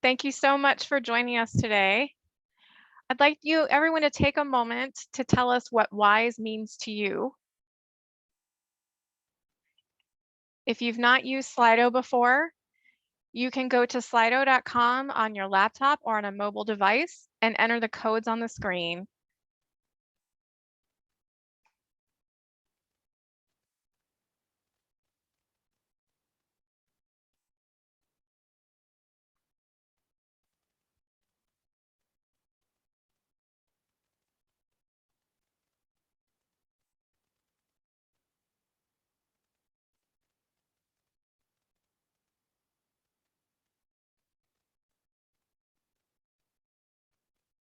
Thank you so much for joining us today. I'd like everyone to take a moment to tell us what WISE means to you. If you've not used Slido before, you can go to slido.com on your laptop or on a mobile device and enter the codes on the screen.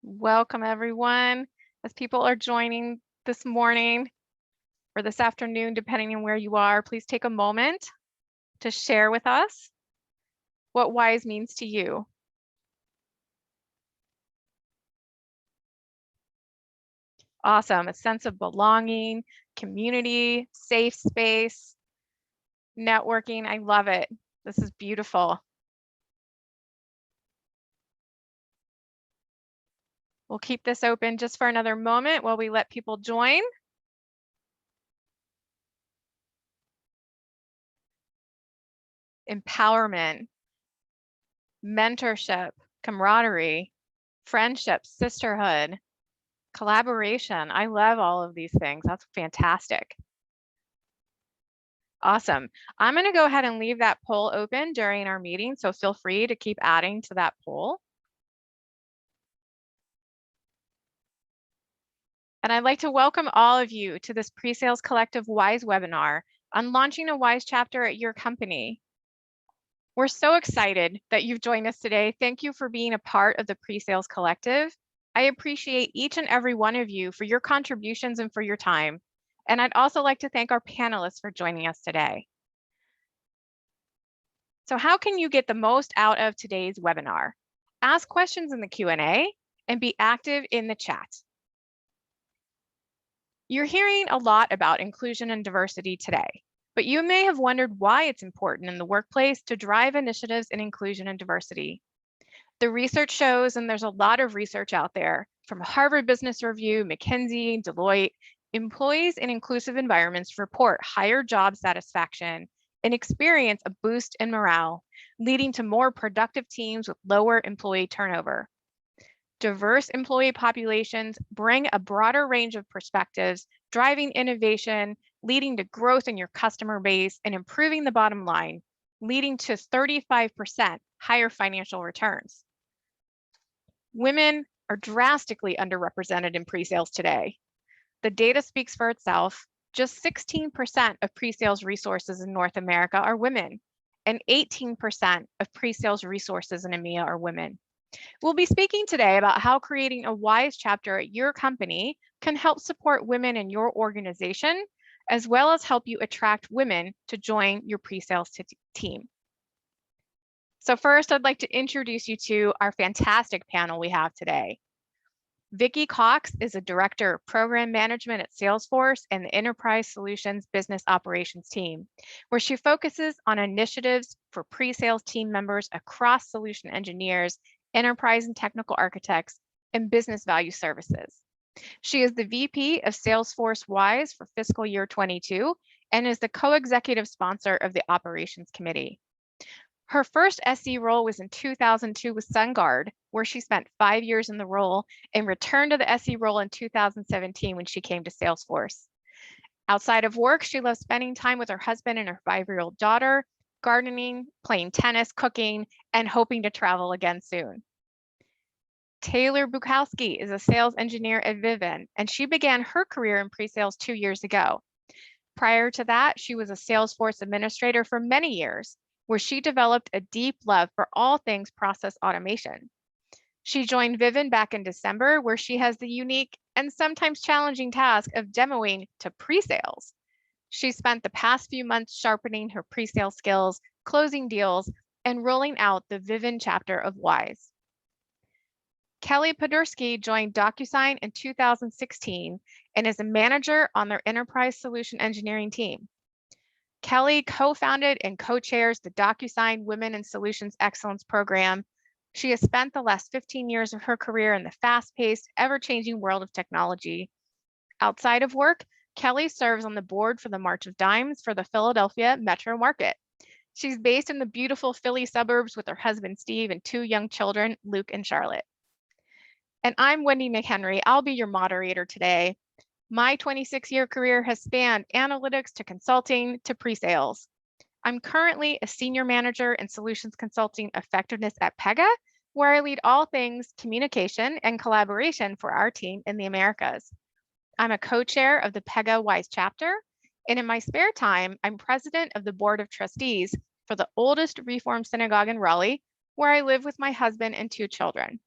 Welcome, everyone. As people are joining this morning or this afternoon, depending on where you are, please take a moment to share with us what WISE means to you. Awesome. A sense of belonging, community, safe space, networking. I love it. This is beautiful. We'll keep this open just for another moment while we let people join. Empowerment, mentorship, camaraderie, friendship, sisterhood, collaboration. I love all of these things. That's fantastic. Awesome. I'm going to go ahead and leave that poll open during our meeting, so feel free to keep adding to that poll. And I'd like to welcome all of you to this PreSales Collective WISE webinar on launching a WISE chapter at your company. We're so excited that you've joined us today. Thank you for being a part of the PreSales Collective. I appreciate each and every one of you for your contributions and for your time. And I'd also like to thank our panelists for joining us today. So how can you get the most out of today's webinar? Ask questions in the Q&A and be active in the chat. You're hearing a lot about inclusion and diversity today, but you may have wondered why it's important in the workplace to drive initiatives in inclusion and diversity. The research shows, and there's a lot of research out there from Harvard Business Review, McKinsey, Deloitte, employees in inclusive environments report higher job satisfaction and experience a boost in morale, leading to more productive teams with lower employee turnover. Diverse employee populations bring a broader range of perspectives, driving innovation, leading to growth in your customer base, and improving the bottom line, leading to 35% higher financial returns. Women are drastically underrepresented in pre-sales today. The data speaks for itself. Just 16% of pre-sales resources in North America are women, and 18% of pre-sales resources in EMEA are women. We'll be speaking today about how creating a WISE chapter at your company can help support women in your organization, as well as help you attract women to join your pre-sales team. So first, I'd like to introduce you to our fantastic panel we have today. Vicki Cox is a Director of Program Management at SalesForce and the Enterprise Solutions Business Operations team, where she focuses on initiatives for pre-sales team members across solution engineers, enterprise and technical architects, and business value services. She is the VP of SalesForce WISE for fiscal year 22 and is the co-executive sponsor of the Operations Committee. Her first SE role was in 2002 with SunGard, where she spent 5 years in the role and returned to the SE role in 2017 when she came to SalesForce. Outside of work, she loves spending time with her husband and her 5-year-old daughter, gardening, playing tennis, cooking, and hoping to travel again soon. Taylor Bukowski is a sales engineer at Vivun, and she began her career in pre-sales 2 years ago. Prior to that, she was a SalesForce administrator for many years, where she developed a deep love for all things process automation. She joined Vivun back in December, where she has the unique and sometimes challenging task of demoing to pre-sales. She spent the past few months sharpening her pre-sale skills, closing deals, and rolling out the Vivun chapter of WISE. Kelley Pidhirsky joined DocuSign in 2016 and is a manager on their enterprise solution engineering team. Kelley co-founded and co-chairs the DocuSign Women in Solutions Excellence Program. She has spent the last 15 years of her career in the fast-paced, ever-changing world of technology. Outside of work, Kelley serves on the board for the March of Dimes for the Philadelphia metro market. She's based in the beautiful Philly suburbs with her husband, Steve, and 2 young children, Luke and Charlotte. And I'm Wendy McHenry. I'll be your moderator today. My 26-year career has spanned analytics to consulting to pre-sales. I'm currently a senior manager in solutions consulting effectiveness at Pega, where I lead all things communication and collaboration for our team in the Americas. I'm a co-chair of the Pega WISE chapter, and in my spare time, I'm president of the board of trustees for the oldest Reformed synagogue in Raleigh, where I live with my husband and 2 children.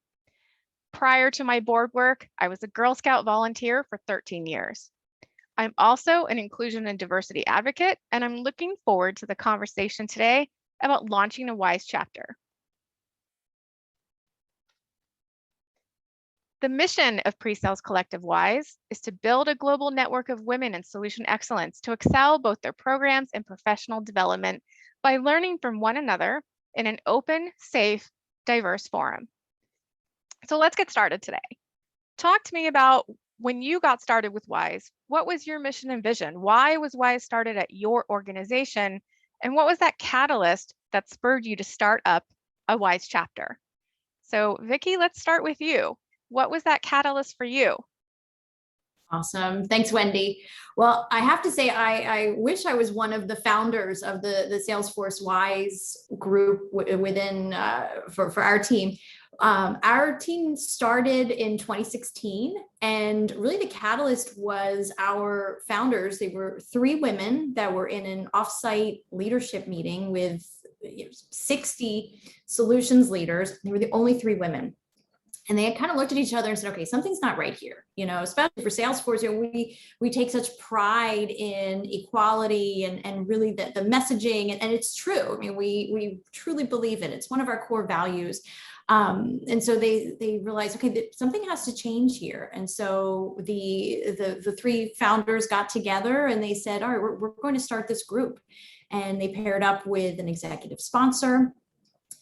Prior to my board work, I was a Girl Scout volunteer for 13 years. I'm also an inclusion and diversity advocate, and I'm looking forward to the conversation today about launching a WISE chapter. The mission of PreSales Collective WISE is to build a global network of women in solution excellence to excel both their programs and professional development by learning from one another in an open, safe, diverse forum. So let's get started today. Talk to me about when you got started with WISE. What was your mission and vision? Why was WISE started at your organization? And what was that catalyst that spurred you to start up a WISE chapter? So Vicki, let's start with you. What was that catalyst for you? Awesome. Thanks, Wendy. Well, I have to say, I wish I was one of the founders of the SalesForce WISE group within for our team. Our team started in 2016, and really the catalyst was our founders. They were 3 women that were in an offsite leadership meeting with 60 solutions leaders. They were the only 3 women. And they had kind of looked at each other and said, okay, something's not right here, especially for SalesForce. We take such pride in equality and really the messaging, and it's true. I mean, we truly believe in it. It's one of our core values. And so they realized, okay, something has to change here. And so the 3 founders got together and they said, all right, we're going to start this group. And they paired up with an executive sponsor.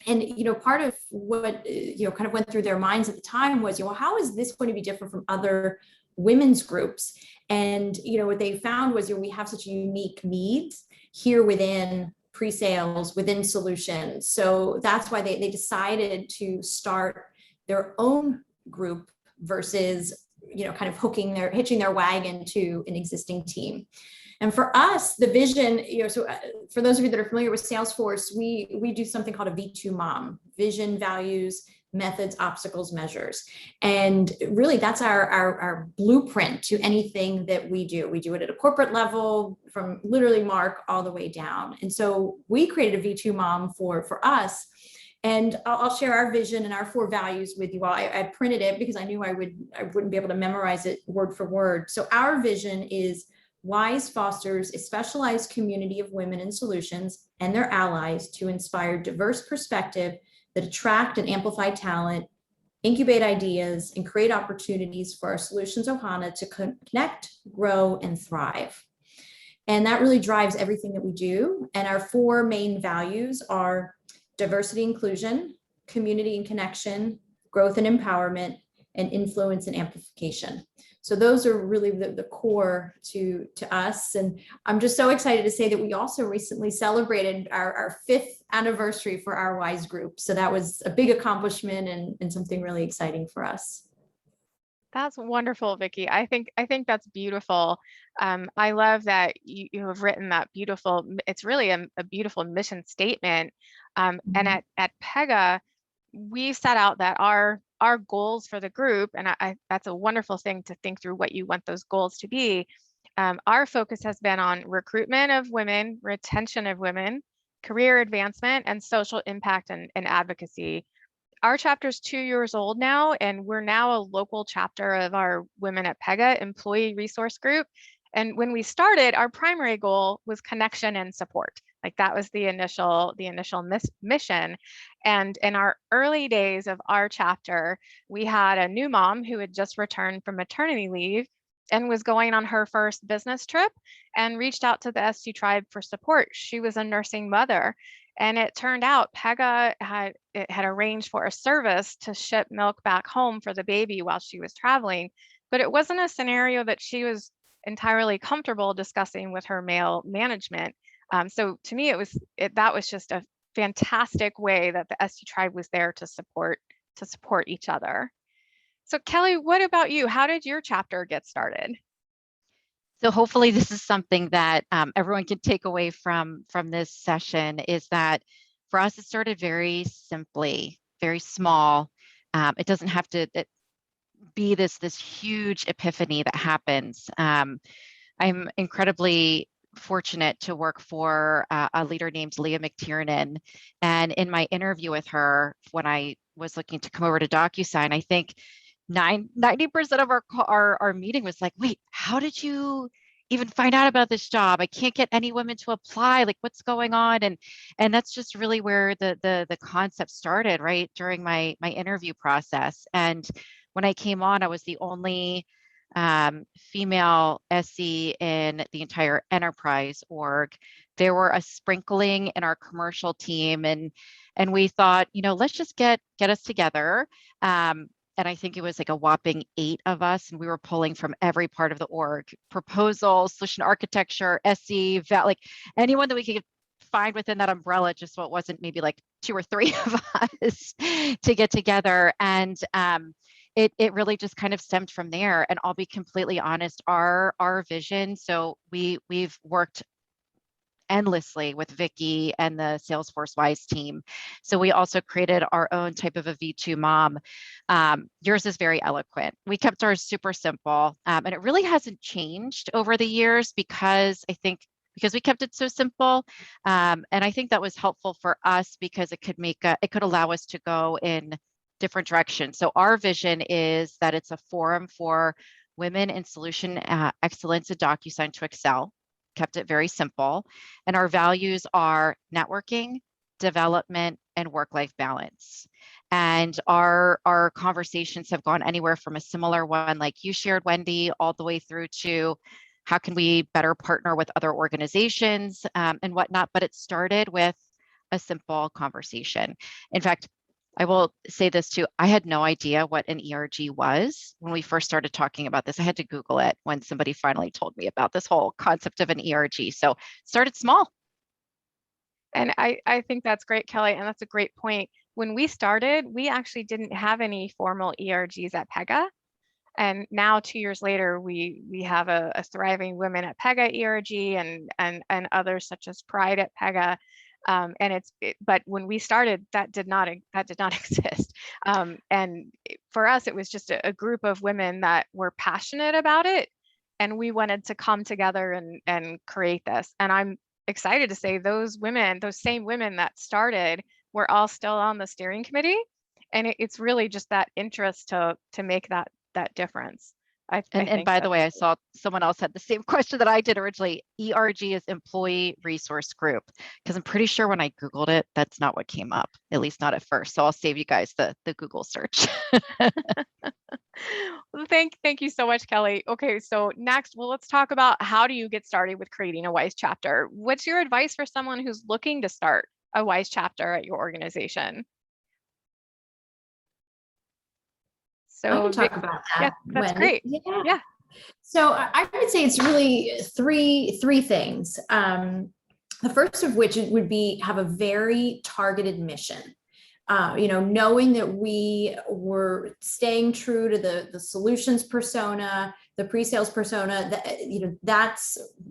And, part of what, kind of went through their minds at the time was, how is this going to be different from other women's groups? And, what they found was, we have such unique needs here within pre-sales, within solutions. So that's why they decided to start their own group versus, kind of hitching their wagon to an existing team. And for us, the vision, so for those of you that are familiar with SalesForce, we do something called a V2 MOM: vision, values, methods, obstacles, measures. And really that's our blueprint to anything that we do. We do it at a corporate level, from literally Mark all the way down. And so we created a V2 MOM for us. And I'll share our vision and our 4 values with you all. I printed it because I knew I wouldn't be able to memorize it word for word. So our vision is: WISE fosters a specialized community of women in solutions and their allies to inspire diverse perspective that attract and amplify talent, incubate ideas, and create opportunities for our Solutions Ohana to connect, grow, and thrive. And that really drives everything that we do. And our 4 main values are diversity, inclusion, community and connection, growth and empowerment, and influence and amplification. So those are really the core to us. And I'm just so excited to say that we also recently celebrated our 5th anniversary for our WISE group. So that was a big accomplishment and something really exciting for us. That's wonderful, Vicki. I think that's beautiful. I love that you have written that beautiful, it's really a beautiful mission statement. And at Pega, we set out that our goals for the group, and that's a wonderful thing to think through what you want those goals to be. Our focus has been on recruitment of women, retention of women, career advancement, and social impact and advocacy. Our chapter is 2 years old now, and we're now a local chapter of our Women at Pega employee resource group. And when we started, our primary goal was connection and support. Like that was the initial mission. And in our early days of our chapter, we had a new mom who had just returned from maternity leave and was going on her first business trip and reached out to the ST tribe for support. She was a nursing mother. And it turned out Pega had arranged for a service to ship milk back home for the baby while she was traveling, but it wasn't a scenario that she was entirely comfortable discussing with her male management. So to me, that was just a fantastic way that the ST tribe was there to support each other. So Kelley, what about you? How did your chapter get started? So hopefully this is something that everyone can take away from this session, is that for us, it started very simply, very small. It doesn't have to be this huge epiphany that happens. I'm incredibly fortunate to work for a leader named Leah McTiernan. And in my interview with her, when I was looking to come over to DocuSign, I think 90% of our meeting was like, wait, how did you even find out about this job? I can't get any women to apply. Like, what's going on? And that's just really where the concept started, right, during my interview process. And when I came on, I was the only female SE in the entire enterprise org. There were a sprinkling in our commercial team, and we thought, let's just get us together. And I think it was like a whopping 8 of us, and we were pulling from every part of the org: proposal, solution architecture, SE, like anyone that we could find within that umbrella, just so it wasn't maybe like 2 or 3 of us to get together. And it really just kind of stemmed from there. And I'll be completely honest, our vision, so we've worked endlessly with Vicky and the SalesForce Wise team. So we also created our own type of a V2 mom. Yours is very eloquent. We kept ours super simple, and it really hasn't changed over the years because we kept it so simple. And I think that was helpful for us because it could allow us to go in different directions. So our vision is that it's a forum for women in solution excellence at DocuSign to excel. Kept it very simple. And our values are networking, development, and work-life balance. And our conversations have gone anywhere from a similar one like you shared, Wendy, all the way through to how can we better partner with other organizations and whatnot. But it started with a simple conversation. In fact, I will say this too. I had no idea what an ERG was when we first started talking about this. I had to Google it when somebody finally told me about this whole concept of an ERG. So started small. And I think that's great, Kelley. And that's a great point. When we started, we actually didn't have any formal ERGs at Pega. And now 2 years later, we have a thriving Women at Pega ERG and others such as Pride at Pega. But when we started, that did not exist. And for us, it was just a group of women that were passionate about it, and we wanted to come together and create this. And I'm excited to say those same women that started, were all still on the steering committee, and it's really just that interest to make that difference. And by the way, I saw someone else had the same question that I did originally. ERG is Employee Resource Group, because I'm pretty sure when I Googled it, that's not what came up, at least not at first. So I'll save you guys the Google search. Well, thank you so much, Kelley. Okay, so next, let's talk about how do you get started with creating a WISE chapter? What's your advice for someone who's looking to start a WISE chapter at your organization? So I can talk about that. Yeah, that's Wendy. great. Yeah. So I would say it's really three things. The first of which would be have a very targeted mission. Knowing that we were staying true to the solutions persona, the pre-sales persona,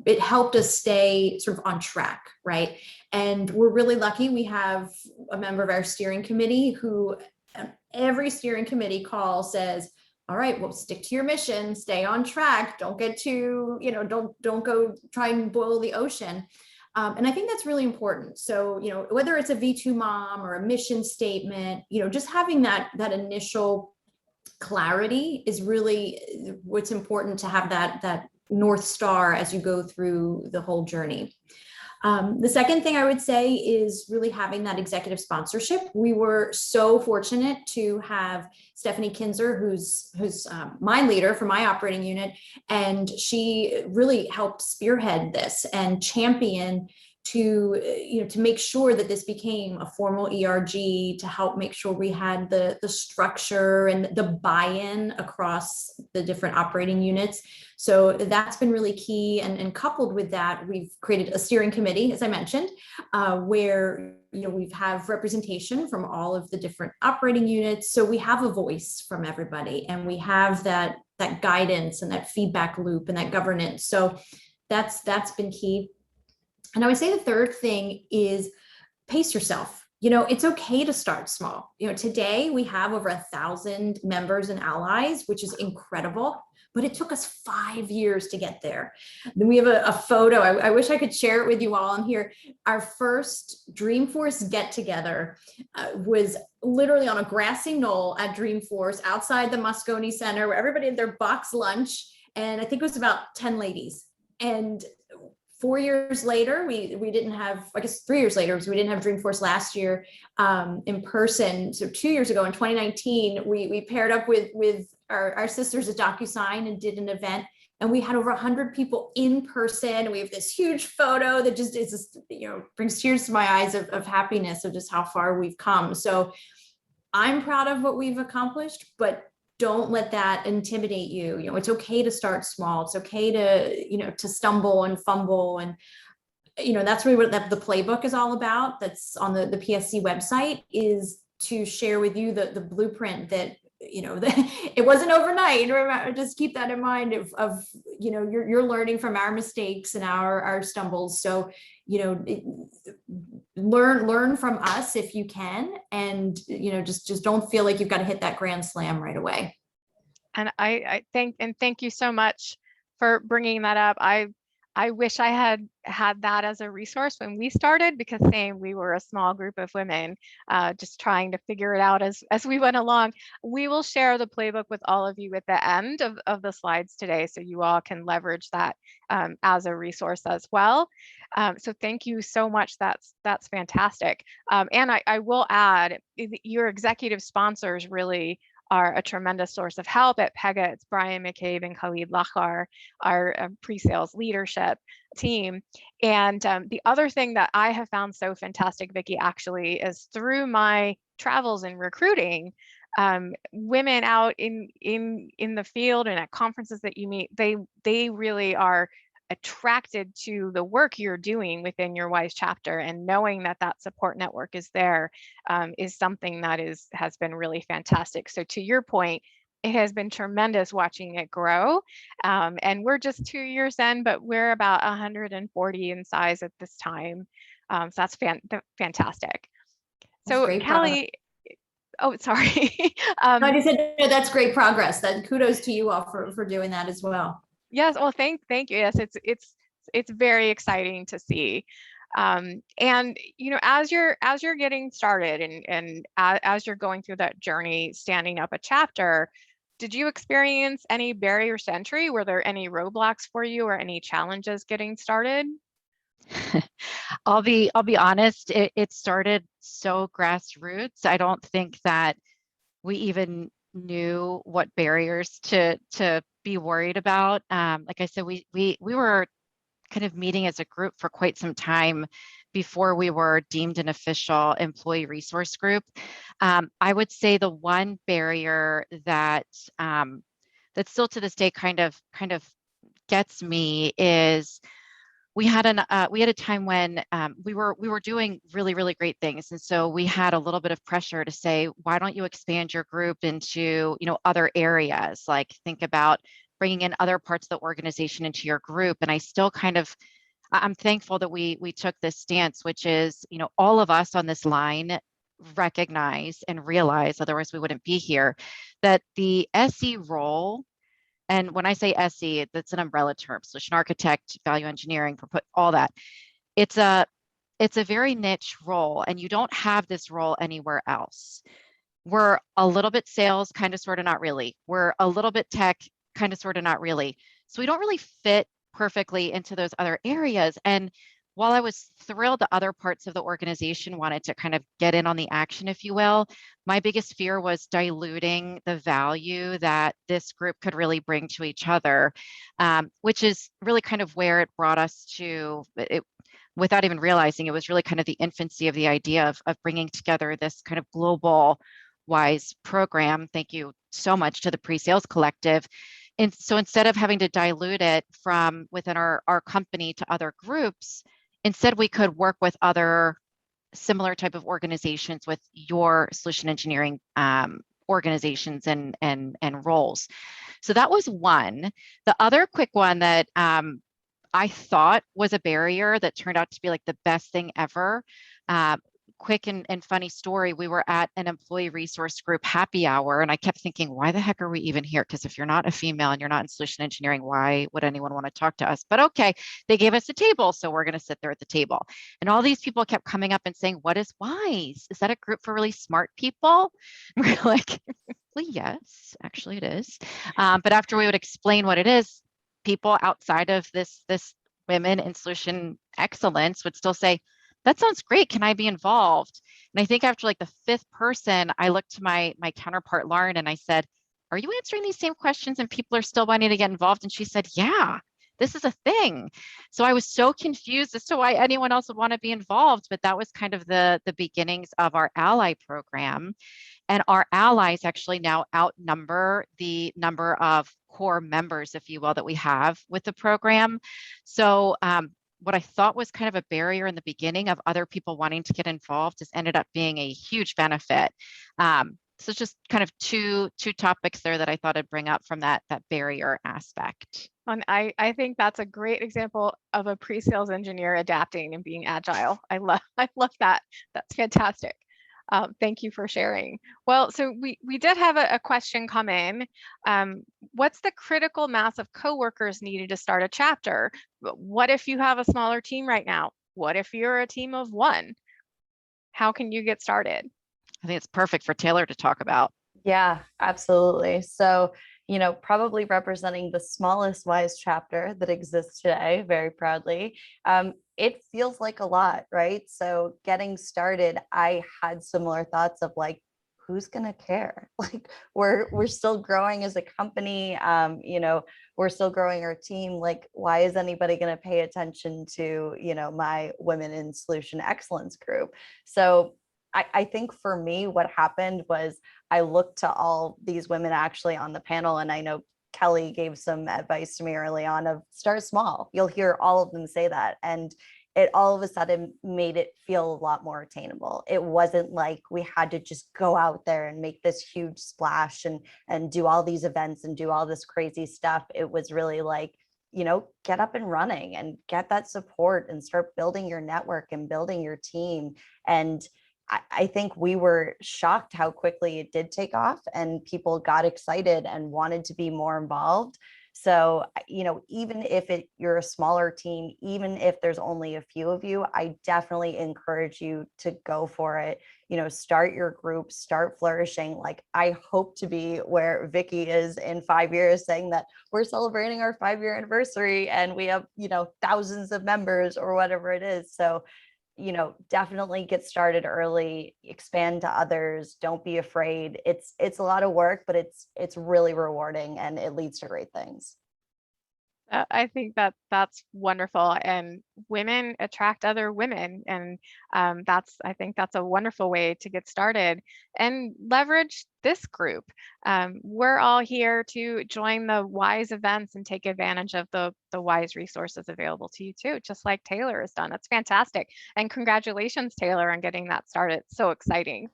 it helped us stay sort of on track, right? And we're really lucky. We have a member of our steering committee who every steering committee call says, all right, well, stick to your mission, stay on track. Don't get too, don't go try and boil the ocean. And I think that's really important. So, whether it's a V2 mom or a mission statement, just having that initial clarity is really what's important, to have that North Star as you go through the whole journey. The second thing I would say is really having that executive sponsorship. We were so fortunate to have Stephanie Kinzer, who's my leader for my operating unit, and she really helped spearhead this and champion to make sure that this became a formal ERG, to help make sure we had the structure and the buy-in across the different operating units. So that's been really key. And coupled with that, we've created a steering committee, as I mentioned, where we have representation from all of the different operating units. So we have a voice from everybody, and we have that guidance and that feedback loop and that governance. So that's been key. And I would say the third thing is pace yourself. It's okay to start small. Today we have over 1,000 members and allies, which is incredible, but it took us 5 years to get there. Then we have a photo. I wish I could share it with you all on here. Our first Dreamforce get together was literally on a grassy knoll at Dreamforce outside the Moscone Center, where everybody had their box lunch. And I think it was about 10 ladies. And 4 years later, we didn't have, I guess 3 years later, because we didn't have Dreamforce last year in person. So 2 years ago in 2019, we paired up with our sisters at DocuSign and did an event. And we had over 100 people in person. And we have this huge photo that just brings tears to my eyes of happiness of just how far we've come. So I'm proud of what we've accomplished, but don't let that intimidate you. It's okay to start small. It's okay to stumble and fumble. And, that's really what the playbook is all about. That's on the PSC website, is to share with you the blueprint that, it wasn't overnight. Remember, just keep that in mind of you're learning from our mistakes and our stumbles. So, learn from us if you can, and just don't feel like you've got to hit that grand slam right away. And I thank you so much for bringing that up. I wish I had that as a resource when we started, because we were a small group of women just trying to figure it out as we went along. We will share the playbook with all of you at the end of the slides today, so you all can leverage that as a resource as well. So thank you so much. That's fantastic. And I will add, your executive sponsors really are a tremendous source of help at Pega. It's Brian McCabe and Khalid Lachar, our pre-sales leadership team. And the other thing that I have found so fantastic, Vicki, actually, is through my travels in recruiting, women out in the field and at conferences that you meet, they really are attracted to the work you're doing within your WISE chapter, and knowing that support network is there is something that has been really fantastic. So to your point, it has been tremendous watching it grow, and we're just 2 years in, but we're about 140 in size at this time. So that's fantastic. So Kelley, oh, sorry. No, I said, no, that's great progress. That kudos to you all for doing that as well. Yes, well, thank you. Yes, it's very exciting to see. And as you're getting started and as you're going through that journey, standing up a chapter, did you experience any barriers to entry? Were there any roadblocks for you, or any challenges getting started? I'll be honest, it started so grassroots. I don't think that we even knew what barriers to be worried about. Like I said, we were kind of meeting as a group for quite some time before we were deemed an official employee resource group. I would say the one barrier that still to this day kind of gets me is we had a time when we were doing really great things, and so we had a little bit of pressure to say, why don't you expand your group into other areas? Like, think about bringing in other parts of the organization into your group. And I still I'm thankful that we took this stance, which is all of us on this line recognize and realize, otherwise we wouldn't be here, that the SE role. And when I say SE, that's an umbrella term: solution architect, value engineering, all that. It's a very niche role, and you don't have this role anywhere else. We're a little bit sales, kind of, sort of, not really. We're a little bit tech, kind of, sort of, not really. So we don't really fit perfectly into those other areas. And while I was thrilled that other parts of the organization wanted to kind of get in on the action, if you will, my biggest fear was diluting the value that this group could really bring to each other, which is really kind of where it brought us to. without even realizing, it was really kind of the infancy of the idea of bringing together this kind of global WISE program. Thank you so much to the Pre-Sales Collective. And so instead of having to dilute it from within our company to other groups, instead we could work with other similar type of organizations with your solution engineering organizations and roles. So that was one. The other quick one that I thought was a barrier that turned out to be like the best thing ever. Quick and funny story. We were at an employee resource group happy hour, and I kept thinking, why the heck are we even here? Because if you're not a female and you're not in solution engineering, why would anyone want to talk to us? But okay, they gave us a table, so we're going to sit there at the table. And all these people kept coming up and saying, what is WISE? Is that a group for really smart people? And we're like, well, yes, actually it is. But after we would explain what it is, people outside of this women in solution excellence would still say, that sounds great. Can I be involved? And I think after like the fifth person, I looked to my counterpart, Lauren, and I said, are you answering these same questions and people are still wanting to get involved? And she said, yeah, this is a thing. So I was so confused as to why anyone else would want to be involved, but that was kind of the beginnings of our ally program. And our allies actually now outnumber the number of core members, if you will, that we have with the program. So what I thought was kind of a barrier in the beginning of other people wanting to get involved has ended up being a huge benefit. So just kind of two topics there that I thought I'd bring up from that barrier aspect. And I think that's a great example of a pre-sales engineer adapting and being agile. I love that. That's fantastic. Thank you for sharing. Well, so we did have a question come in. What's the critical mass of coworkers needed to start a chapter? What if you have a smaller team right now? What if you're a team of one? How can you get started? I think it's perfect for Taylor to talk about. Yeah, absolutely. So, probably representing the smallest WISE chapter that exists today, very proudly. It feels like a lot, right? So getting started, I had similar thoughts of like, who's gonna care? Like we're still growing as a company. We're still growing our team. Like, why is anybody gonna pay attention to, my Women in Solution Excellence group? So I think for me, what happened was I looked to all these women actually on the panel, and I know Kelley gave some advice to me early on of start small. You'll hear all of them say that. And it all of a sudden made it feel a lot more attainable. It wasn't like we had to just go out there and make this huge splash and do all these events and do all this crazy stuff. It was really like, get up and running and get that support and start building your network and building your team. And I think we were shocked how quickly it did take off and people got excited and wanted to be more involved. So, even if you're a smaller team, even if there's only a few of you, I definitely encourage you to go for it. Start your group, start flourishing. Like, I hope to be where Vicky is in 5 years, saying that we're celebrating our 5-year anniversary and we have, thousands of members or whatever it is. So, definitely get started early, expand to others. Don't be afraid. It's a lot of work, but it's really rewarding and it leads to great things. I think that's wonderful, and women attract other women, and I think that's a wonderful way to get started and leverage this group. We're all here to join the WISE events and take advantage of the WISE resources available to you too, just like Taylor has done. That's fantastic, and congratulations, Taylor, on getting that started. So exciting.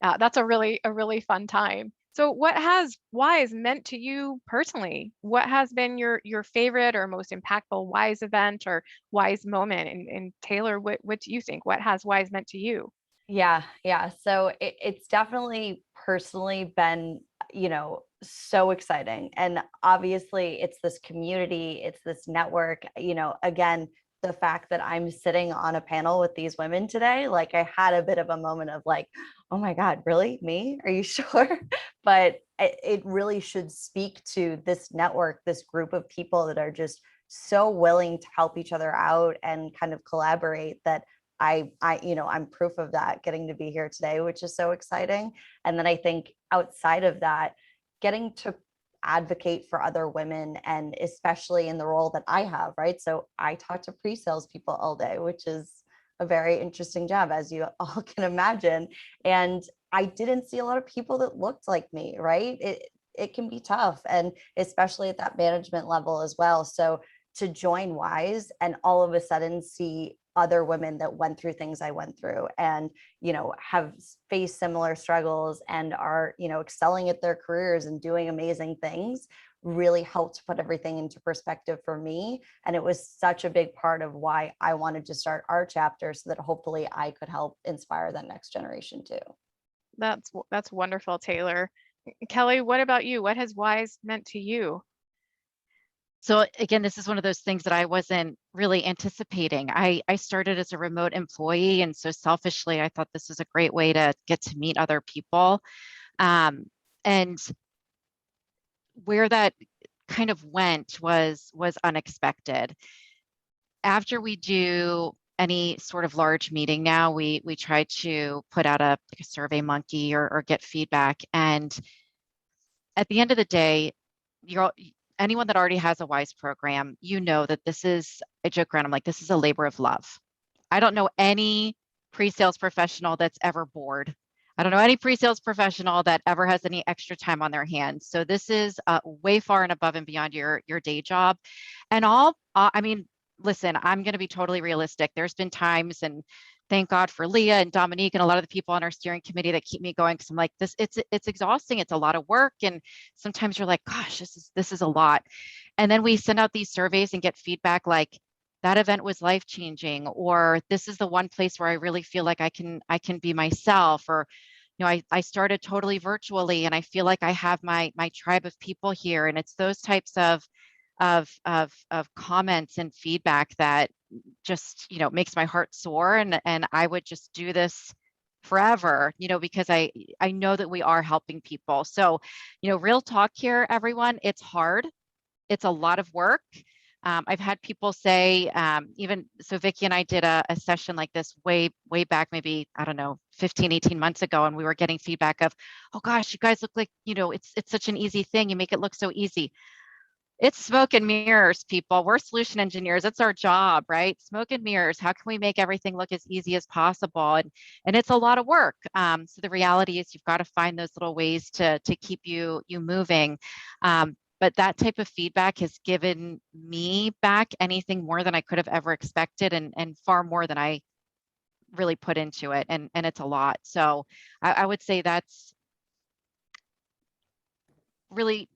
That's a really fun time. So what has WISE meant to you personally? What has been your favorite or most impactful WISE event or WISE moment? And Taylor, what do you think? What has WISE meant to you? Yeah. So it's definitely personally been, so exciting. And obviously it's this community, it's this network, again, the fact that I'm sitting on a panel with these women today, like I had a bit of a moment of like, oh my God, really? Me? Are you sure? But it really should speak to this network, this group of people that are just so willing to help each other out and kind of collaborate that I'm proof of that, getting to be here today, which is so exciting. And then I think outside of that, getting to advocate for other women, and especially in the role that I have, right? So I talk to pre-sales people all day, which is a very interesting job, as you all can imagine. And I didn't see a lot of people that looked like me, right? It can be tough, and especially at that management level as well. So to join Wise and all of a sudden see other women that went through things I went through, and, you know, have faced similar struggles and are, you know, excelling at their careers and doing amazing things, really helped put everything into perspective for me. And it was such a big part of why I wanted to start our chapter, so that hopefully I could help inspire that next generation too. That's wonderful, Taylor. Kelley, what about you? What has Wise meant to you? So again, this is one of those things that I wasn't really anticipating. I started as a remote employee, and so selfishly, I thought this was a great way to get to meet other people. And where that kind of went was unexpected. After we do any sort of large meeting now, we try to put out a Survey Monkey or get feedback. And at the end of the day, anyone that already has a WISE program, you know that this is, I joke around, I'm like, this is a labor of love. I don't know any pre-sales professional that's ever bored. I don't know any pre-sales professional that ever has any extra time on their hands. So this is way far and above and beyond your day job. And I mean, listen, I'm going to be totally realistic. There's been times, and thank God for Leah and Dominique and a lot of the people on our steering committee that keep me going, because I'm like, it's exhausting. It's a lot of work. And sometimes you're like, gosh, this is a lot. And then we send out these surveys and get feedback like, that event was life-changing, or this is the one place where I really feel like I can be myself, or, you know, I started totally virtually and I feel like I have my tribe of people here. And it's those types of comments and feedback that just, you know, makes my heart soar. And I would just do this forever, you know, because I know that we are helping people. So, you know, real talk here, everyone, it's hard. It's a lot of work. I've had people say, even, so Vicki and I did a session like this way back, maybe, I don't know, 15, 18 months ago. And we were getting feedback of, oh gosh, you guys look like, you know, it's such an easy thing. You make it look so easy. It's smoke and mirrors, people. We're solution engineers. It's our job, right? Smoke and mirrors. How can we make everything look as easy as possible? And it's a lot of work. So the reality is you've got to find those little ways to keep you moving. But that type of feedback has given me back anything more than I could have ever expected, and far more than I really put into it. And it's a lot. So I would say that's really,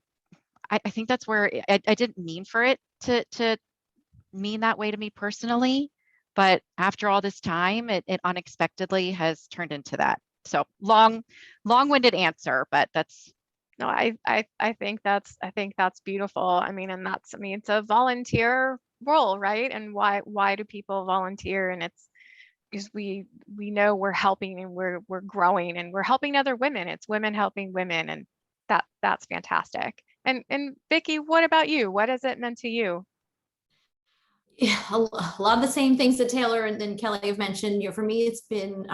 I think that's where I didn't mean for it to mean that way to me personally, but after all this time, it unexpectedly has turned into that. So long-winded answer, but that's. No, I think that's beautiful. I mean, and it's a volunteer role, right? And why do people volunteer? And it's because we know we're helping, and we're growing, and we're helping other women. It's women helping women, and that's fantastic. And Vicki, what about you? What has it meant to you? Yeah, a lot of the same things that Taylor and then Kelley have mentioned. You know, for me, it's been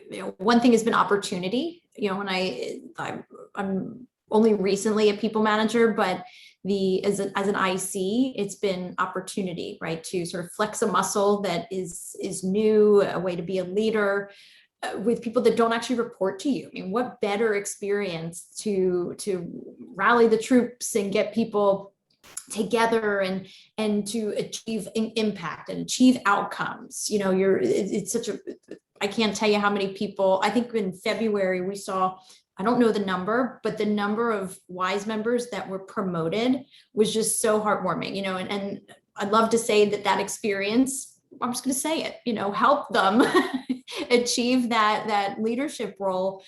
you know, one thing has been opportunity. You know, when I'm only recently a people manager, but as an IC, it's been opportunity, right? To sort of flex a muscle that is new, a way to be a leader with people that don't actually report to you. I mean, what better experience to rally the troops and get people together and to achieve impact and achieve outcomes. You know, it's such a, I can't tell you how many people, I think in February we saw, I don't know the number, but the number of WISE members that were promoted was just so heartwarming, you know, and I'd love to say that experience, I'm just going to say it, you know, help them achieve that leadership role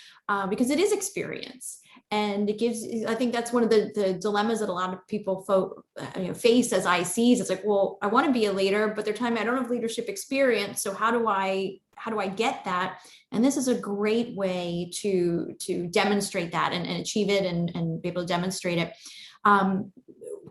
because it is experience. And it gives, I think that's one of the dilemmas that a lot of people face as ICs. It's like, well, I want to be a leader, but they're telling me I don't have leadership experience. So how do I get that? And this is a great way to demonstrate that and achieve it and be able to demonstrate it.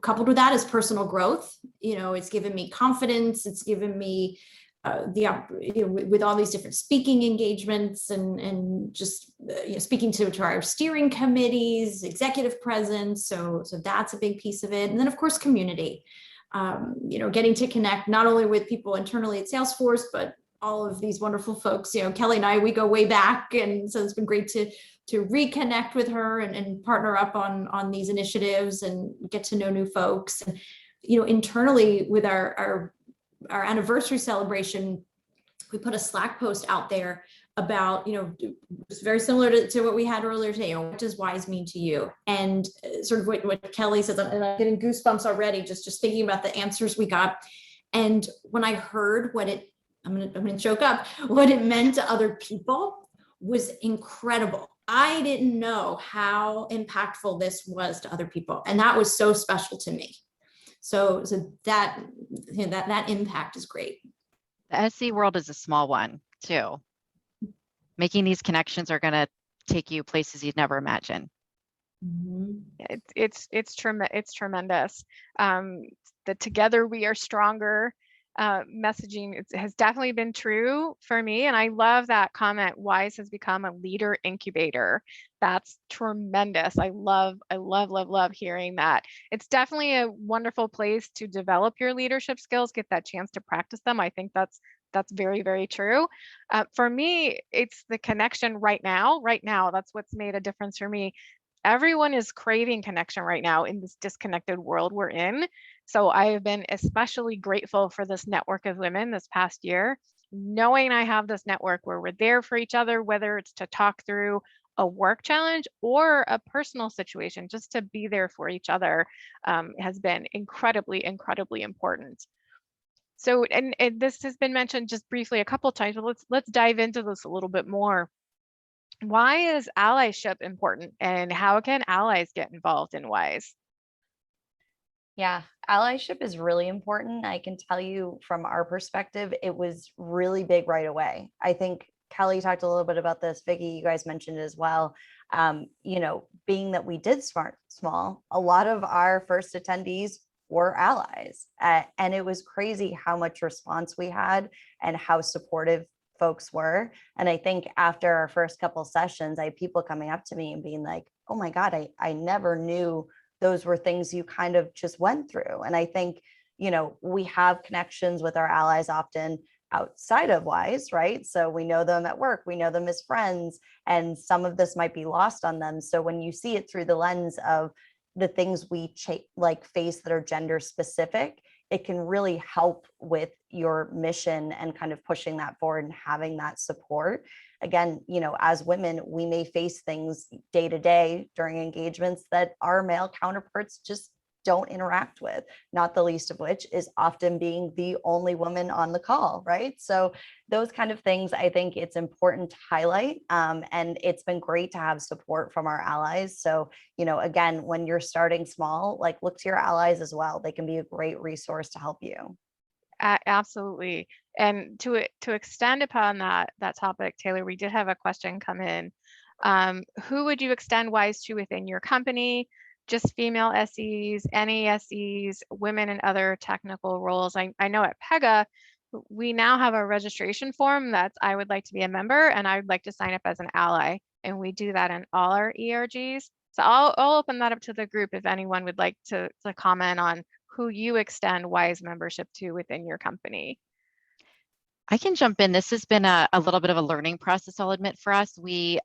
Coupled with that is personal growth. You know, it's given me confidence. It's given me with all these different speaking engagements and just speaking to our steering committees, executive presence. So that's a big piece of it. And then of course, community, getting to connect not only with people internally at SalesForce, but all of these wonderful folks. Kelley and I, we go way back. And so it's been great to reconnect with her and partner up on these initiatives and get to know new folks. And, internally with our anniversary celebration, we put a Slack post out there about, it's very similar to what we had earlier today. What does WISE mean to you? And sort of what Kelley says, and I'm getting goosebumps already, just thinking about the answers we got. And when I heard I'm gonna choke up, what it meant to other people was incredible. I didn't know how impactful this was to other people. And that was so special to me. So that impact is great. The SC world is a small one too. Making these connections are going to take you places you'd never imagine. Mm-hmm. It's tremendous. The together we are stronger messaging has definitely been true for me. And I love that comment. WISE has become a leader incubator. That's tremendous. I love hearing that. It's definitely a wonderful place to develop your leadership skills, get that chance to practice them. I think that's very, very true. For me, it's the connection right now. That's what's made a difference for me. Everyone is craving connection right now in this disconnected world we're in. So I have been especially grateful for this network of women this past year, knowing I have this network where we're there for each other, whether it's to talk through a work challenge or a personal situation, just to be there for each other has been incredibly, incredibly important. So, and this has been mentioned just briefly a couple of times, but let's dive into this a little bit more. Why is allyship important, and how can allies get involved in WISE? Yeah, allyship is really important. I can tell you from our perspective, it was really big right away. I think Kelley talked a little bit about this. Vicky, you guys mentioned it as well. Being that we did start small, a lot of our first attendees were allies. And it was crazy how much response we had and how supportive folks were. And I think after our first couple sessions, I had people coming up to me and being like, oh my God, I never knew those were things you kind of just went through. And I think, we have connections with our allies often outside of WISE, right? So we know them at work, we know them as friends, and some of this might be lost on them. So when you see it through the lens of the things we face that are gender specific, it can really help with your mission and kind of pushing that forward and having that support. Again, as women, we may face things day to day during engagements that our male counterparts just don't interact with, not the least of which is often being the only woman on the call, right? So those kind of things, I think it's important to highlight. And it's been great to have support from our allies. So, again, when you're starting small, look to your allies as well. They can be a great resource to help you. Absolutely. And to extend upon that topic, Taylor, we did have a question come in. Who would you extend WISE to within your company? Just female SEs, any SEs, women in other technical roles? I know at Pega, we now have a registration form that's I would like to be a member and I would like to sign up as an ally. And we do that in all our ERGs. So I'll open that up to the group if anyone would like to comment on who you extend WISE membership to within your company. I can jump in. This has been a little bit of a learning process, I'll admit, for us. We,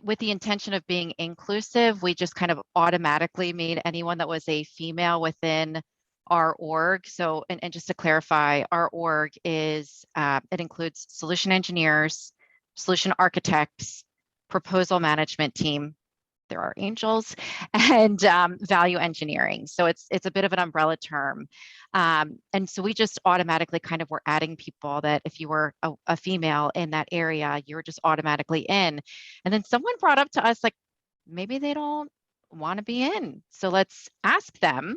with the intention of being inclusive, we just kind of automatically made anyone that was a female within our org. So, and just to clarify, our org is, it includes solution engineers, solution architects, proposal management team, there are angels, and value engineering. So it's a bit of an umbrella term. And so we just automatically kind of were adding people that if you were a female in that area, you were just automatically in. And then someone brought up to us, maybe they don't want to be in. So let's ask them.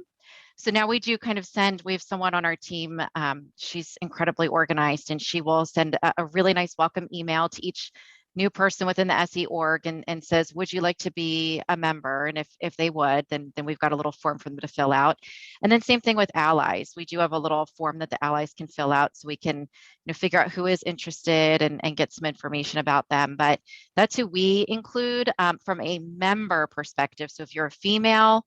So now we do kind of we have someone on our team, she's incredibly organized, and she will send a really nice welcome email to each new person within the SE org and says, would you like to be a member? And if they would, then we've got a little form for them to fill out. And then same thing with allies. We do have a little form that the allies can fill out so we can figure out who is interested and get some information about them. But that's who we include from a member perspective. So if you're a female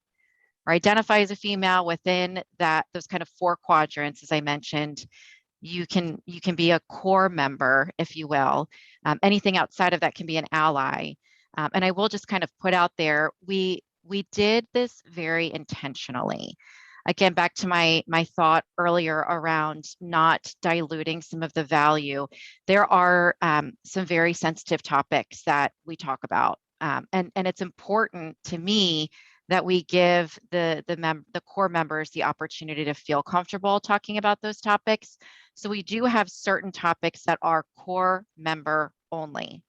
or identify as a female within those kind of 4 quadrants, as I mentioned, you can be a core member, if you will. Anything outside of that can be an ally. And I will just kind of put out there, we did this very intentionally. Again, back to my thought earlier around not diluting some of the value. There are some very sensitive topics that we talk about. And it's important to me that we give the core members the opportunity to feel comfortable talking about those topics. So we do have certain topics that are core member only.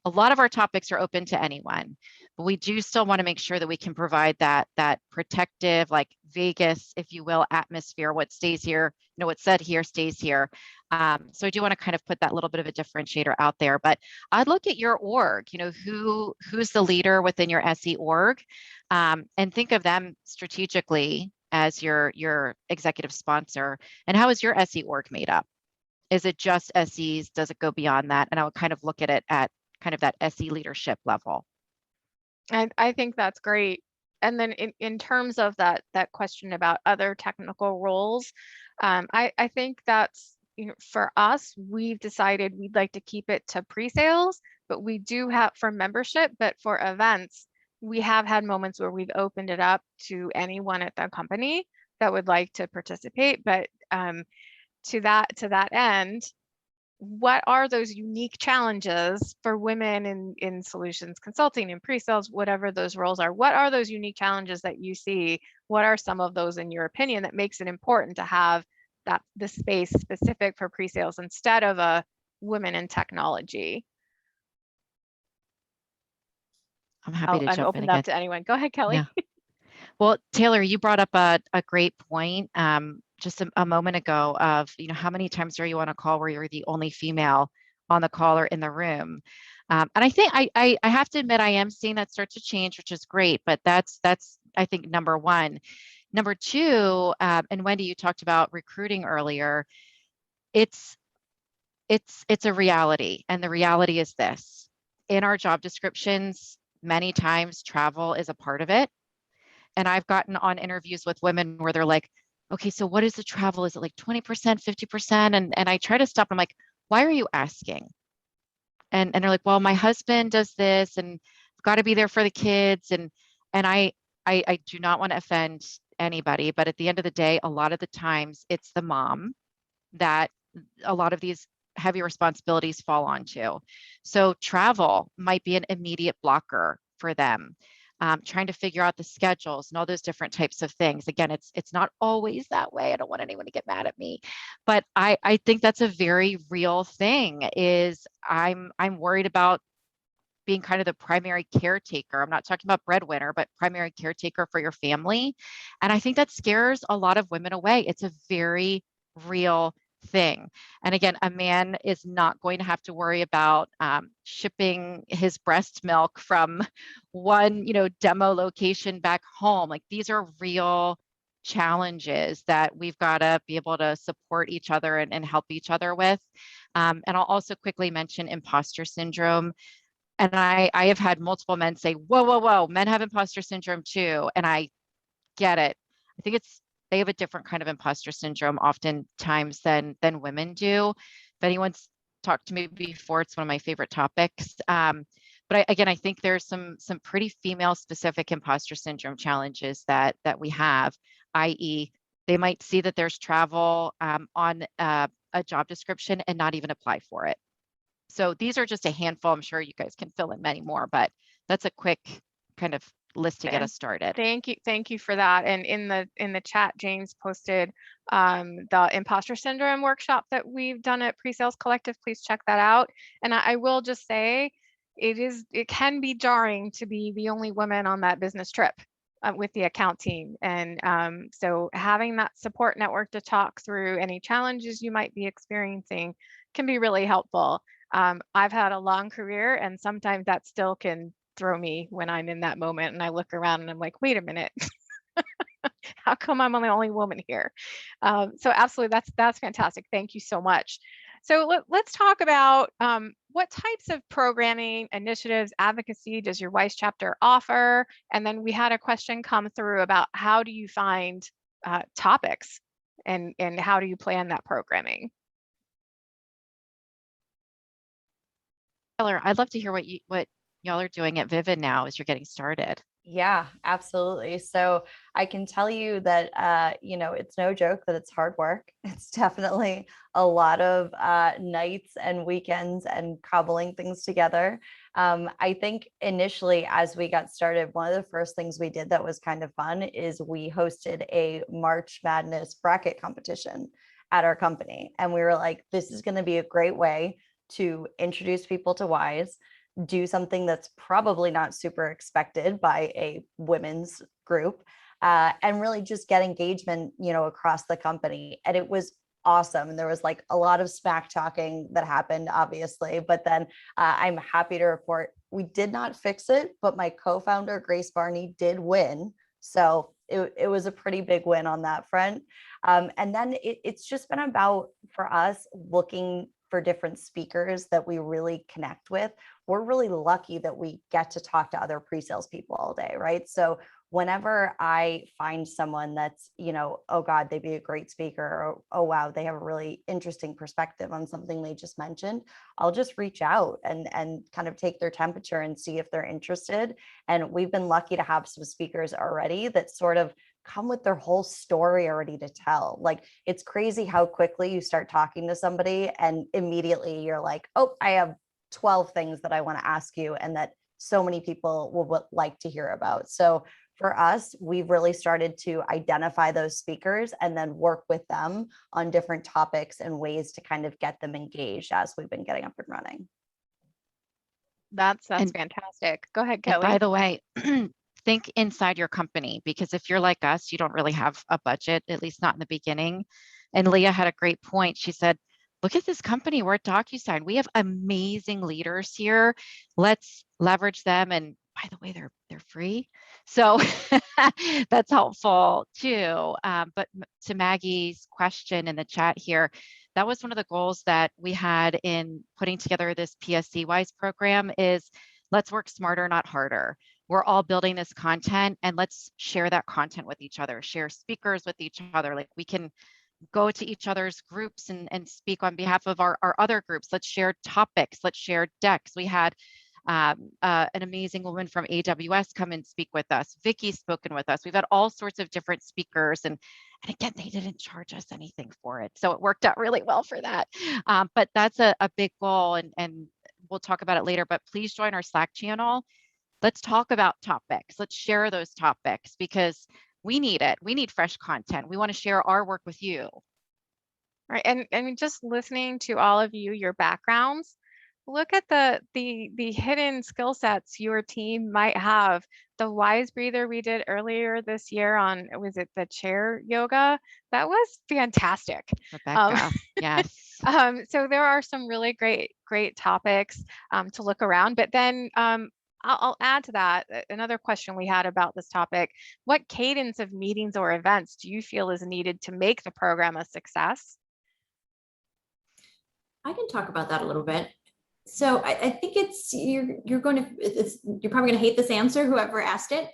A lot of our topics are open to anyone, but we do still want to make sure that we can provide that protective, like Vegas, if you will, atmosphere. What stays here, what's said here stays here. So I do want to kind of put that little bit of a differentiator out there. But I'd look at your org, who's the leader within your SE org, and think of them strategically as your executive sponsor. And how is your SE org made up? Is it just SEs? Does it go beyond that? And I would kind of look at it at kind of that SE leadership level. I think that's great. And then in terms of that question about other technical roles, I think that's, for us, we've decided we'd like to keep it to pre-sales, but we do have for membership, but for events, we have had moments where we've opened it up to anyone at the company that would like to participate. But to that end, what are those unique challenges for women in solutions consulting and pre-sales, whatever those roles are? What are those unique challenges that you see? What are some of those in your opinion that makes it important to have the space specific for pre-sales instead of a women in technology? I'm happy to jump in open again. that to anyone. Go ahead, Kelley. Yeah. Well, Taylor, you brought up a great point just a moment ago of, how many times are you on a call where you're the only female on the call or in the room? And I think I have to admit, I am seeing that start to change, which is great, but that's I think number one. Number two, and Wendy, you talked about recruiting earlier. It's a reality, and the reality is this: in our job descriptions, many times travel is a part of it. And I've gotten on interviews with women where they're like, okay, so what is the travel? Is it like 20%, 50%? And I try to stop. I'm like, why are you asking? And they're like, well, my husband does this and I've got to be there for the kids. And I do not want to offend anybody, but at the end of the day, a lot of the times it's the mom that a lot of these heavy responsibilities fall onto. So travel might be an immediate blocker for them. Trying to figure out the schedules and all those different types of things. Again, it's not always that way. I don't want anyone to get mad at me, but I think that's a very real thing. Is I'm worried about being kind of the primary caretaker. I'm not talking about breadwinner, but primary caretaker for your family. And I think that scares a lot of women away. It's a very real thing. And again, a man is not going to have to worry about shipping his breast milk from one, demo location back home. Like, these are real challenges that we've got to be able to support each other and help each other with. And I'll also quickly mention imposter syndrome. And I have had multiple men say, whoa, men have imposter syndrome too. And I get it. I think they have a different kind of imposter syndrome oftentimes than women do. If anyone's talked to me before, it's one of my favorite topics. But I think there's some pretty female specific imposter syndrome challenges that we have, i.e. they might see that there's travel on a job description and not even apply for it. So these are just a handful. I'm sure you guys can fill in many more, but that's a quick kind of list to get us started. Thank you for that. And in the chat, James posted the imposter syndrome workshop that we've done at PreSales Collective. Please check that out. And I will just say, it can be jarring to be the only woman on that business trip with the account team. And so having that support network to talk through any challenges you might be experiencing can be really helpful. I've had a long career, and sometimes that still can throw me when I'm in that moment and I look around and I'm like, wait a minute, how come I'm the only woman here? So absolutely, that's fantastic. Thank you so much. So let's talk about what types of programming initiatives, advocacy does your WISE chapter offer? And then we had a question come through about how do you find topics and how do you plan that programming? I'd love to hear what y'all are doing at Vivun now as you're getting started. Yeah, absolutely. So I can tell you that, it's no joke that it's hard work. It's definitely a lot of nights and weekends and cobbling things together. I think initially, as we got started, one of the first things we did that was kind of fun is we hosted a March Madness bracket competition at our company. And we were like, this is going to be a great way to introduce people to WISE, do something that's probably not super expected by a women's group, and really just get engagement, across the company. And it was awesome. And there was like a lot of smack talking that happened, obviously, but then I'm happy to report we did not fix it, but my co-founder, Grace Barney, did win. So it was a pretty big win on that front. And then it's just been about, for us, looking for different speakers that we really connect with. We're really lucky that we get to talk to other pre-sales people all day, right? So whenever I find someone that's, oh God, they'd be a great speaker, or oh wow, they have a really interesting perspective on something they just mentioned, I'll just reach out and kind of take their temperature and see if they're interested. And we've been lucky to have some speakers already that sort of come with their whole story already to tell. Like, it's crazy how quickly you start talking to somebody and immediately you're like, oh, I have 12 things that I want to ask you and that so many people will like to hear about. So for us, we've really started to identify those speakers and then work with them on different topics and ways to kind of get them engaged as we've been getting up and running. That's fantastic. Go ahead, Kelley. By the way, think inside your company, because if you're like us, you don't really have a budget, at least not in the beginning. And Leah had a great point. She said, look at this company. We're at DocuSign. We have amazing leaders here. Let's leverage them. And by the way, they're free. So that's helpful too. But to Maggie's question in the chat here, that was one of the goals that we had in putting together this PSC WISE program is let's work smarter, not harder. We're all building this content and let's share that content with each other, share speakers with each other. Like, we can go to each other's groups and speak on behalf of our other groups. Let's share topics, let's share decks. We had an amazing woman from AWS come and speak with us. Vicky's spoken with us. We've had all sorts of different speakers, and again, they didn't charge us anything for it. So it worked out really well for that. But that's a big goal, and we'll talk about it later, but please join our Slack channel. Let's talk about topics. Let's share those topics because we need it. We need fresh content. We want to share our work with you. Right. And just listening to all of you, your backgrounds, look at the hidden skill sets your team might have. The WISE breather we did earlier this year on, was it the chair yoga? That was fantastic. Rebecca, yes. So there are some really great topics to look around. But then I'll add to that another question we had about this topic. What cadence of meetings or events do you feel is needed to make the program a success? I can talk about that a little bit. So I think you're probably going to hate this answer, whoever asked it,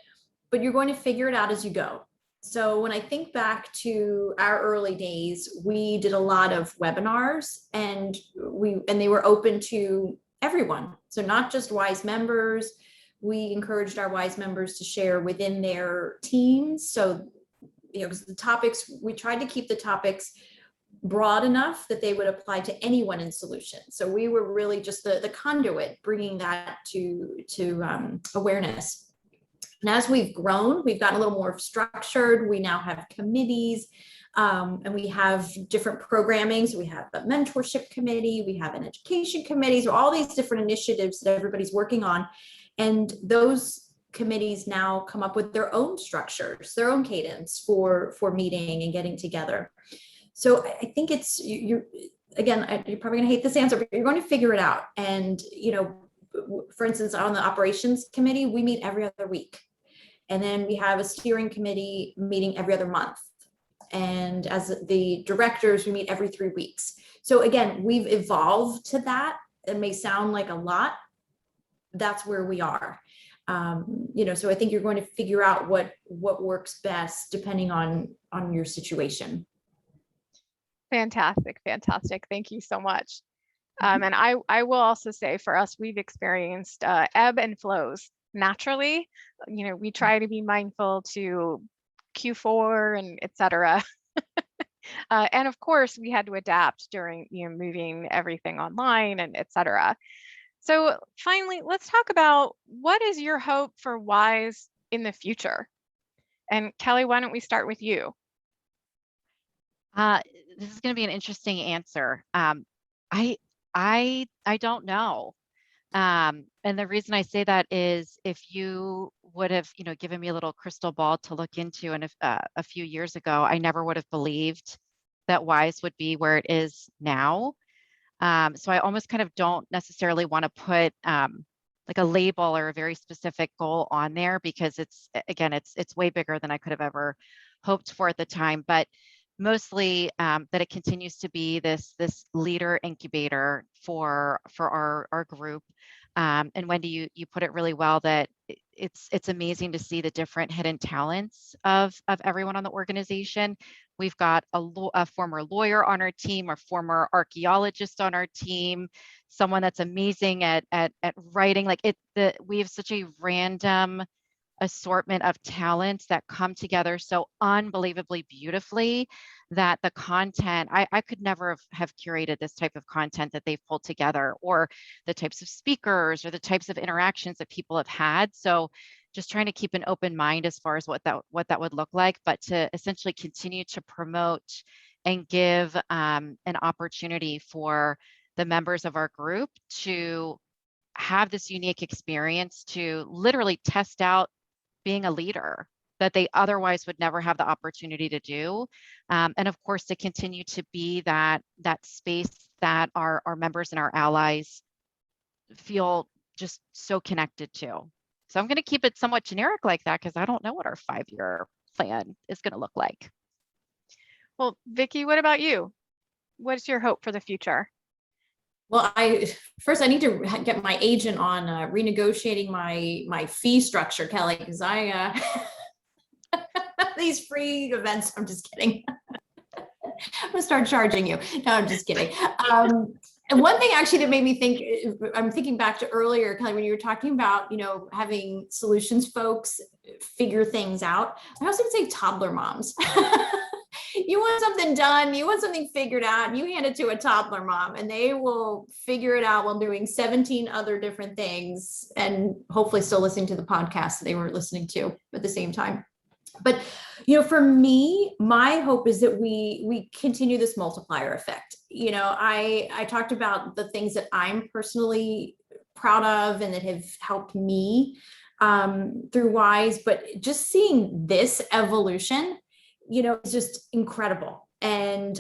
but you're going to figure it out as you go. So when I think back to our early days, we did a lot of webinars and they were open to everyone. So not just WISE members. We encouraged our WISE members to share within their teams. So, the topics, we tried to keep the topics broad enough that they would apply to anyone in solutions. So we were really just the conduit, bringing that to awareness. And as we've grown, we've gotten a little more structured. We now have committees, and we have different programming. So we have a mentorship committee, we have an education committee, so all these different initiatives that everybody's working on. And those committees now come up with their own structures, their own cadence for meeting and getting together. So I think again, you're probably gonna hate this answer, but you're going to figure it out. And, for instance, on the operations committee, we meet every other week. And then we have a steering committee meeting every other month. And as the directors, we meet every 3 weeks. So again, we've evolved to that. It may sound like a lot. That's where we are. So I think you're going to figure out what works best depending on your situation. Fantastic. Thank you so much. And I will also say for us, we've experienced ebb and flows naturally. We try to be mindful to Q4 and et cetera. And of course, we had to adapt during moving everything online and et cetera. So finally, let's talk about what is your hope for WISE in the future? And Kelley, why don't we start with you? This is going to be an interesting answer. I don't know. And the reason I say that is if you would have, given me a little crystal ball to look into and a few years ago, I never would have believed that WISE would be where it is now. So I almost kind of don't necessarily want to put like a label or a very specific goal on there because it's way bigger than I could have ever hoped for at the time. But mostly that it continues to be this leader incubator for our group. And Wendy, you put it really well that it's amazing to see the different hidden talents of everyone on the organization. We've got a former lawyer on our team, a former archaeologist on our team, someone that's amazing at writing. We have such a random assortment of talents that come together so unbelievably beautifully that the content, I could never have curated this type of content that they've pulled together, or the types of speakers or the types of interactions that people have had. So just trying to keep an open mind as far as what that would look like, but to essentially continue to promote and give an opportunity for the members of our group to have this unique experience to literally test out being a leader that they otherwise would never have the opportunity to do. And of course, to continue to be that space that our members and our allies feel just so connected to. So I'm going to keep it somewhat generic like that because I don't know what our 5-year plan is going to look like. Well, Vicki, what about you? What's your hope for the future? Well, I need to get my agent on renegotiating my fee structure, Kelley, because these free events, I'm just kidding. I'm gonna start charging you. No, I'm just kidding. And one thing actually that made me think, I'm thinking back to earlier, Kelley, when you were talking about, having solutions folks figure things out. I also would say toddler moms. You want something done, you want something figured out, and you hand it to a toddler mom and they will figure it out while doing 17 other different things and hopefully still listening to the podcast that they were listening to at the same time. But, for me, my hope is that we continue this multiplier effect. I talked about the things that I'm personally proud of and that have helped me through WISE, but just seeing this evolution, it's just incredible. And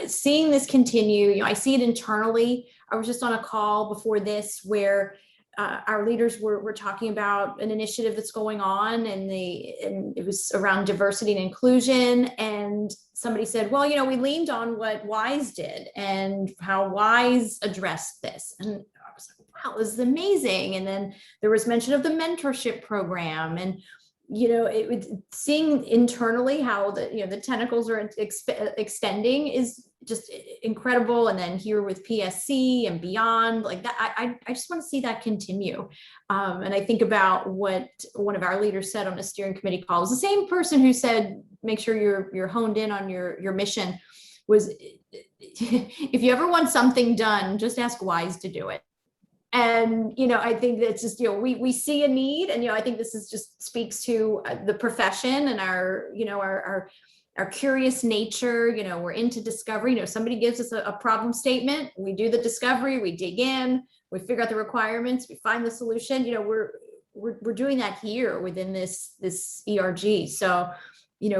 seeing this continue, I see it internally. I was just on a call before this where our leaders were talking about an initiative that's going on, and it was around diversity and inclusion. And somebody said, well, we leaned on what WISE did and how WISE addressed this. And I was like, wow, this is amazing. And then there was mention of the mentorship program, and seeing internally how the tentacles are extending is just incredible. And then here with PSC and beyond, like that, I just want to see that continue. And I think about what one of our leaders said on a steering committee call. It was the same person who said, make sure you're honed in on your mission, was if you ever want something done, just ask WISE to do it. And, I think that's just, we see a need, and, I think this is just speaks to the profession and our curious nature. We're into discovery. Somebody gives us a problem statement, we do the discovery, we dig in, we figure out the requirements, we find the solution. We're doing that here within this ERG. So,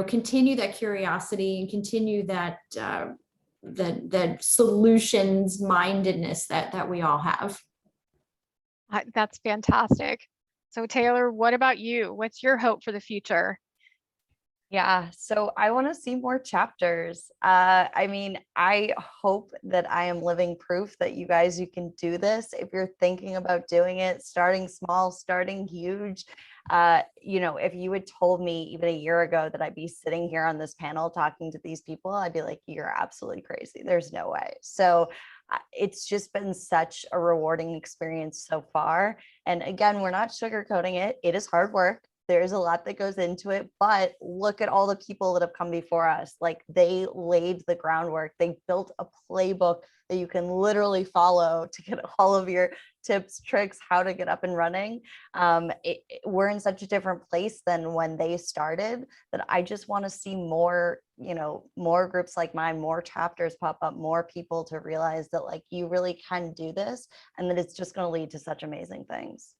continue that curiosity and continue that the solutions mindedness that we all have. That's fantastic. So Taylor, what about you? What's your hope for the future? Yeah, so I want to see more chapters. I mean, I hope that I am living proof that you guys, you can do this. If you're thinking about doing it, starting small, starting huge, you know, if you had told me even a year ago that I'd be sitting here on this panel talking to these people, I'd be like, you're absolutely crazy. There's no way. So it's just been such a rewarding experience so far. And again, we're not sugarcoating it. It is hard work. There's a lot that goes into it, but look at all the people that have come before us. Like, they laid the groundwork. They built a playbook that you can literally follow to get all of your tips, tricks, how to get up and running. We're in such a different place than when they started that I just want to see more, you know, more groups like mine, more chapters pop up, more people to realize that like you really can do this and that it's just going to lead to such amazing things.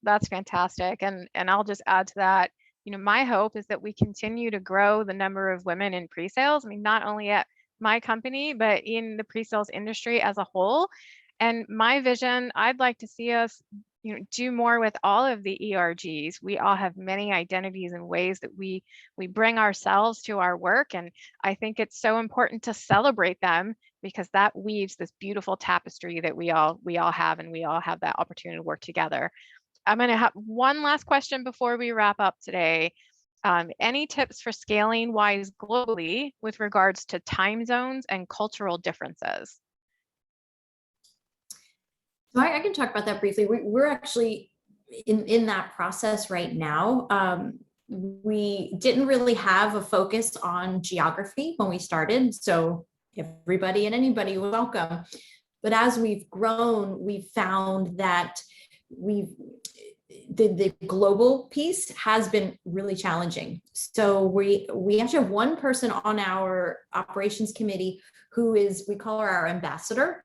That's fantastic. And I'll just add to that, you know, my hope is that we continue to grow the number of women in pre-sales. I mean, not only at my company, but in the pre-sales industry as a whole. And my vision, I'd like to see us, you know, do more with all of the ERGs. We all have many identities and ways that we bring ourselves to our work. And I think it's so important to celebrate them because that weaves this beautiful tapestry that we all have, and we all have that opportunity to work together. I'm going to have one last question before we wrap up today. Any tips for scaling WISE globally with regards to time zones and cultural differences? So I can talk about that briefly. We're actually in that process right now. We didn't really have a focus on geography when we started, so everybody and anybody was welcome. But as we've grown, we've found that the global piece has been really challenging. So we actually have one person on our operations committee who is, we call her our ambassador.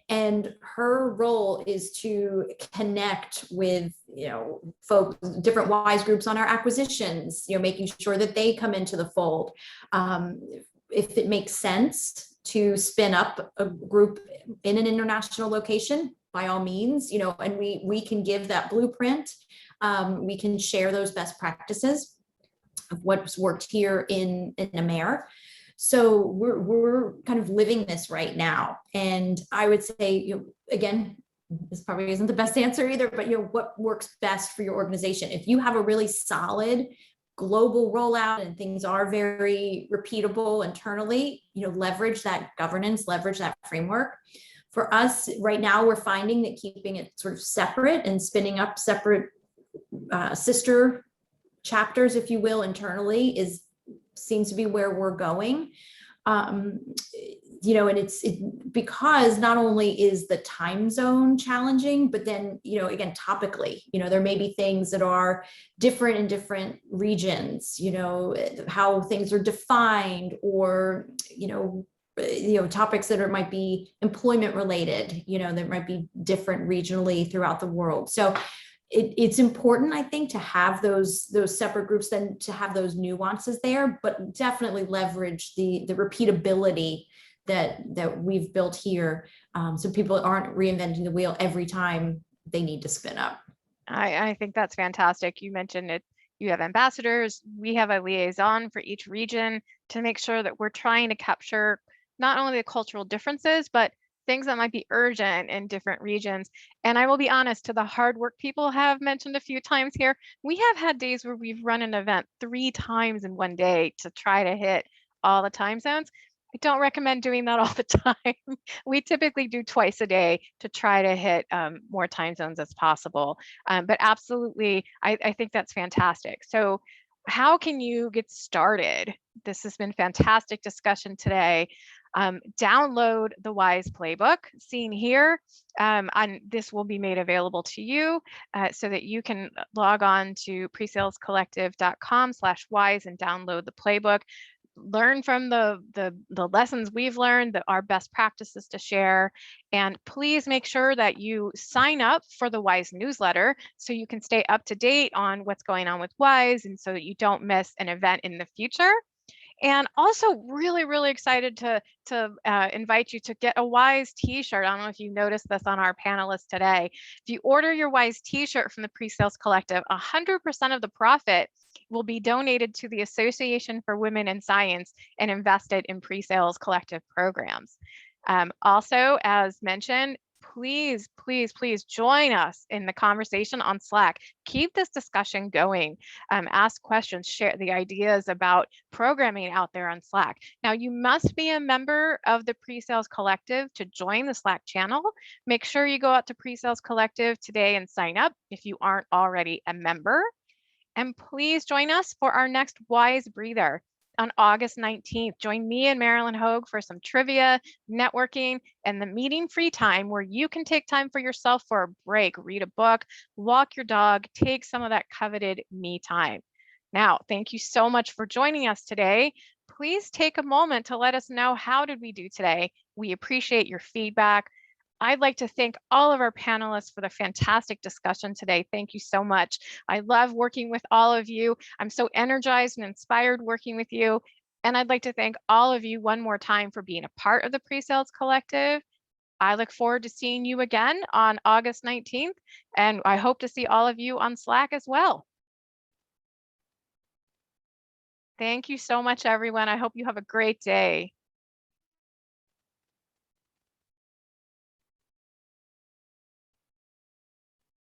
And her role is to connect with, you know, folks, different WISE groups on our acquisitions, you know, making sure that they come into the fold. If it makes sense to spin up a group in an international location, by all means, you know, and we can give that blueprint. We can share those best practices of what's worked here in AMER. So we're kind of living this right now. And I would say, you know, again, this probably isn't the best answer either, but you know, what works best for your organization? If you have a really solid global rollout and things are very repeatable internally, you know, leverage that governance, leverage that framework. For us right now, we're finding that keeping it sort of separate and spinning up separate sister chapters, if you will, internally seems to be where we're going. You know, and it's because not only is the time zone challenging, but then, you know, again, topically, you know, there may be things that are different in different regions, you know, how things are defined, or, you know, topics that might be employment related, you know, that might be different regionally throughout the world. So it's important, I think, to have those separate groups, then to have those nuances there, but definitely leverage the repeatability that we've built here, so people aren't reinventing the wheel every time they need to spin up. I think that's fantastic. You mentioned it. You have ambassadors. We have a liaison for each region to make sure that we're trying to capture not only the cultural differences, but things that might be urgent in different regions. And I will be honest, to the hard work people have mentioned a few times here, we have had days where we've run an event 3 times in one day to try to hit all the time zones. I don't recommend doing that all the time. We typically do twice a day to try to hit more time zones as possible. But absolutely, I think that's fantastic. So how can you get started? This has been fantastic discussion today. Download the WISE playbook seen here, and this will be made available to you so that you can log on to presalescollective.com/WISE and download the playbook. Learn from the lessons we've learned, that our best practices to share, and please make sure that you sign up for the WISE newsletter so you can stay up to date on what's going on with WISE, and so that you don't miss an event in the future. And also really, really excited to invite you to get a WISE t-shirt. I don't know if you noticed this on our panelists today. If you order your WISE t-shirt from the PreSales Collective, 100% of the profit will be donated to the Association for Women in Science and invested in PreSales Collective programs. Also, as mentioned, please, please, please join us in the conversation on Slack. Keep this discussion going. Ask questions, share the ideas about programming out there on Slack. Now, you must be a member of the PreSales Collective to join the Slack channel. Make sure you go out to PreSales Collective today and sign up if you aren't already a member. And please join us for our next WISE Breather on August 19th. Join me and Marilyn Hogue for some trivia, networking, and the meeting free time where you can take time for yourself for a break, read a book, walk your dog, take some of that coveted me time. Now, thank you so much for joining us today. Please take a moment to let us know, how did we do today? We appreciate your feedback. I'd like to thank all of our panelists for the fantastic discussion today. Thank you so much. I love working with all of you. I'm so energized and inspired working with you. And I'd like to thank all of you one more time for being a part of the PreSales Collective. I look forward to seeing you again on August 19th, and I hope to see all of you on Slack as well. Thank you so much, everyone. I hope you have a great day.